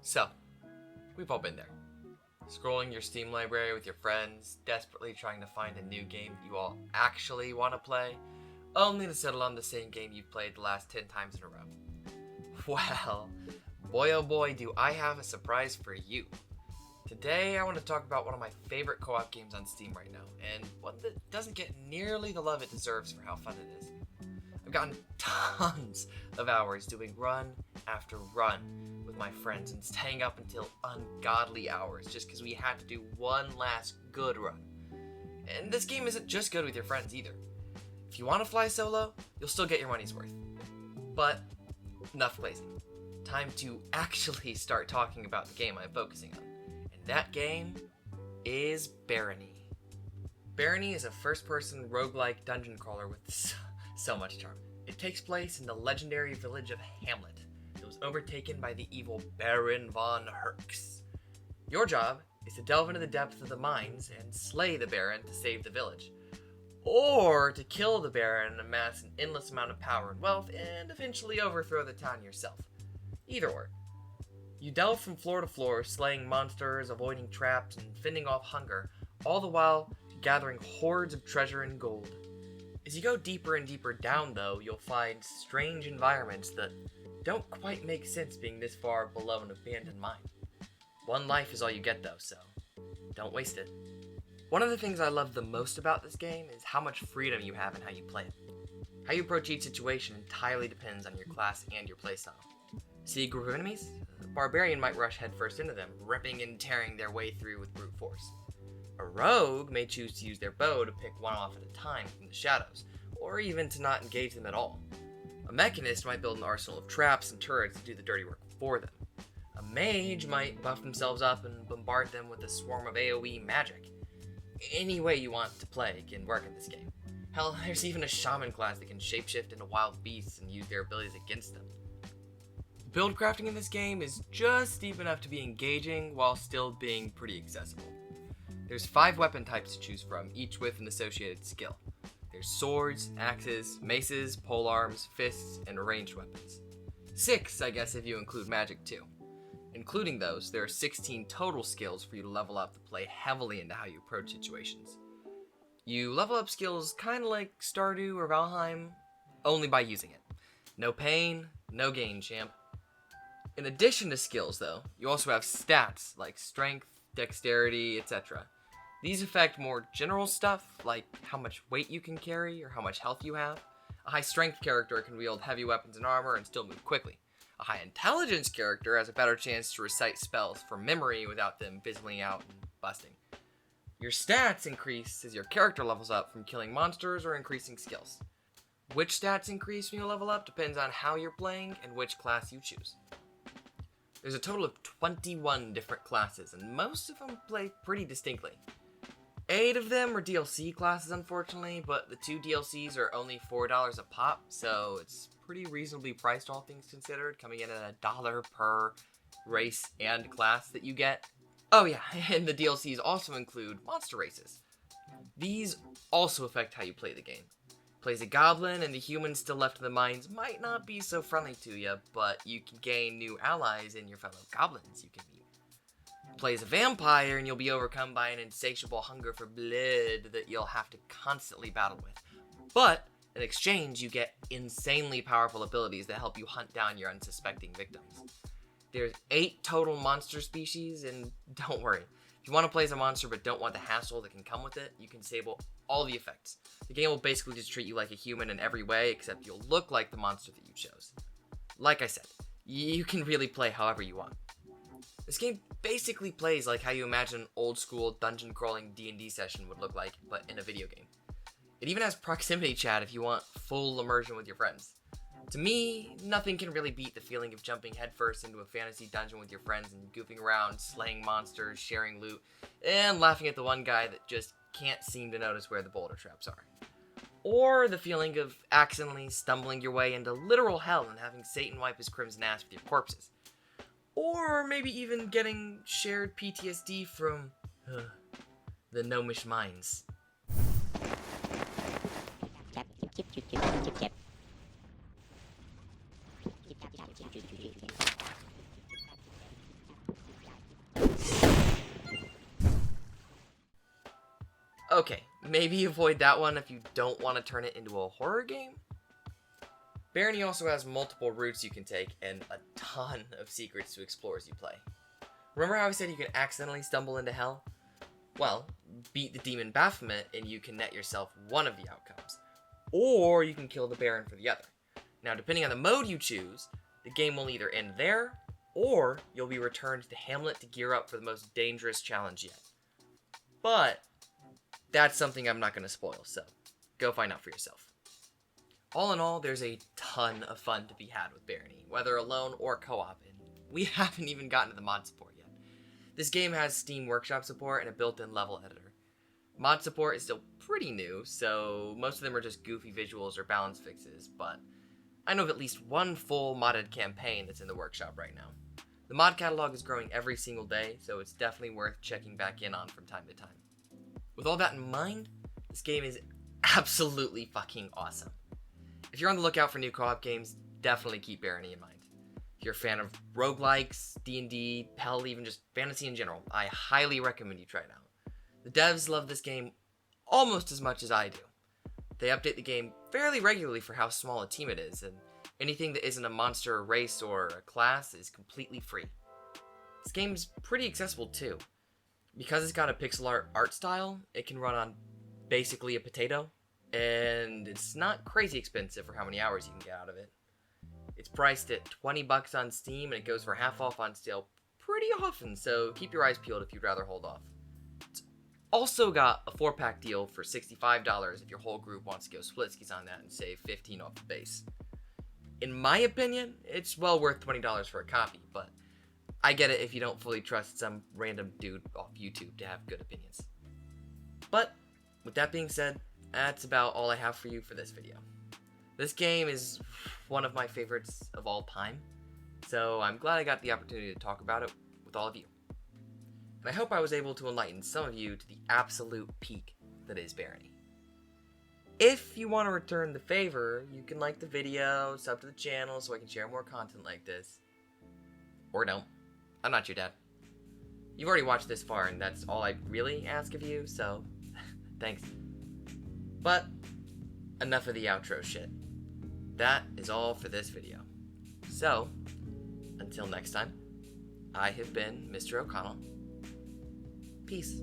So, we've all been there. Scrolling your Steam library with your friends, desperately trying to find a new game that you all actually want to play, only to settle on the same game you've played the last 10 times in a row. Well, boy oh boy do I have a surprise for you. Today I want to talk about one of my favorite co-op games on Steam right now, and one that doesn't get nearly the love it deserves for how fun it is. I've gotten tons of hours doing run after run with my friends and staying up until ungodly hours just because we had to do one last good run. And this game isn't just good with your friends either. If you want to fly solo, you'll still get your money's worth. But enough glazing. Time to actually start talking about the game I'm focusing on. And that game is Barony. Barony is a first-person roguelike dungeon crawler with so much charm. It takes place in the legendary village of Hamlet. It was overtaken by the evil Baron von Herx. Your job is to delve into the depths of the mines and slay the Baron to save the village. Or to kill the Baron and amass an endless amount of power and wealth and eventually overthrow the town yourself. Either or. You delve from floor to floor, slaying monsters, avoiding traps, and fending off hunger, all the while gathering hordes of treasure and gold. As you go deeper and deeper down, though, you'll find strange environments that don't quite make sense being this far below an abandoned mine. One life is all you get, though, so don't waste it. One of the things I love the most about this game is how much freedom you have in how you play it. How you approach each situation entirely depends on your class and your playstyle. See a group of enemies? A barbarian might rush headfirst into them, ripping and tearing their way through with brute force. A rogue may choose to use their bow to pick one off at a time from the shadows, or even to not engage them at all. A mechanist might build an arsenal of traps and turrets to do the dirty work for them. A mage might buff themselves up and bombard them with a swarm of AoE magic. Any way you want to play can work in this game. Hell, there's even a shaman class that can shapeshift into wild beasts and use their abilities against them. Build crafting in this game is just deep enough to be engaging while still being pretty accessible. There's 5 weapon types to choose from, each with an associated skill. There's swords, axes, maces, polearms, fists, and ranged weapons. 6, I guess, if you include magic too. Including those, there are 16 total skills for you to level up that play heavily into how you approach situations. You level up skills kinda like Stardew or Valheim, only by using it. No pain, no gain, champ. In addition to skills, though, you also have stats like strength, dexterity, etc. These affect more general stuff, like how much weight you can carry or how much health you have. A high strength character can wield heavy weapons and armor and still move quickly. A high intelligence character has a better chance to recite spells from memory without them fizzling out and busting. Your stats increase as your character levels up from killing monsters or increasing skills. Which stats increase when you level up depends on how you're playing and which class you choose. There's a total of 21 different classes, and most of them play pretty distinctly. 8 of them are DLC classes, unfortunately, but the 2 DLCs are only $4 a pop, so it's pretty reasonably priced, all things considered, coming in at $1 per race and class that you get. Oh yeah, and the DLCs also include monster races. These also affect how you play the game. Plays a goblin, and the humans still left in the mines might not be so friendly to you, but you can gain new allies in your fellow goblins you can meet. Plays a vampire, and you'll be overcome by an insatiable hunger for blood that you'll have to constantly battle with. But in exchange, you get insanely powerful abilities that help you hunt down your unsuspecting victims. There's 8 total monster species, and don't worry, if you want to play as a monster but don't want the hassle that can come with it, you can disable all the effects. The game will basically just treat you like a human in every way, except you'll look like the monster that you chose. Like I said, you can really play however you want. This game basically plays like how you imagine an old school dungeon crawling D&D session would look like, but in a video game. It even has proximity chat if you want full immersion with your friends. To me, nothing can really beat the feeling of jumping headfirst into a fantasy dungeon with your friends and goofing around, slaying monsters, sharing loot, and laughing at the one guy that just can't seem to notice where the boulder traps are. Or the feeling of accidentally stumbling your way into literal hell and having Satan wipe his crimson ass with your corpses. Or maybe even getting shared PTSD from the gnomish mines. Okay, maybe avoid that one if you don't want to turn it into a horror game. Barony also has multiple routes you can take and a ton of secrets to explore as you play. Remember how I said you can accidentally stumble into hell? Well, beat the demon Baphomet and you can net yourself one of the outcomes. Or you can kill the Baron for the other. Now, depending on the mode you choose, the game will either end there, or you'll be returned to Hamlet to gear up for the most dangerous challenge yet. But that's something I'm not going to spoil, so go find out for yourself. All in all, there's a ton of fun to be had with Barony, whether alone or co-op, and we haven't even gotten to the mod support yet. This game has Steam Workshop support and a built-in level editor. Mod support is still pretty new, so most of them are just goofy visuals or balance fixes, but I know of at least one full modded campaign that's in the workshop right now. The mod catalog is growing every single day, so it's definitely worth checking back in on from time to time. With all that in mind, this game is absolutely fucking awesome. If you're on the lookout for new co-op games, definitely keep Barony in mind. If you're a fan of roguelikes, D&D, hell, even just fantasy in general, I highly recommend you try it out. The devs love this game almost as much as I do. They update the game fairly regularly for how small a team it is, and anything that isn't a monster, a race, or a class is completely free. This game's pretty accessible too. Because it's got a pixel art style, it can run on basically a potato, and it's not crazy expensive for how many hours you can get out of it. It's priced at $20 on Steam, and it goes for half off on sale pretty often, so keep your eyes peeled if you'd rather hold off. It's also got a 4-pack deal for $65 if your whole group wants to go splitskis on that and save $15 off the base. In my opinion, it's well worth $20 for a copy, but I get it if you don't fully trust some random dude off YouTube to have good opinions. But, with that being said, that's about all I have for you for this video. This game is one of my favorites of all time, so I'm glad I got the opportunity to talk about it with all of you. And I hope I was able to enlighten some of you to the absolute peak that is Barony. If you want to return the favor, you can like the video, sub to the channel so I can share more content like this. Or don't. I'm not your dad. You've already watched this far, and that's all I really ask of you, so thanks. But enough of the outro shit. That is all for this video. So, until next time, I have been Mr. O'Connell. Peace.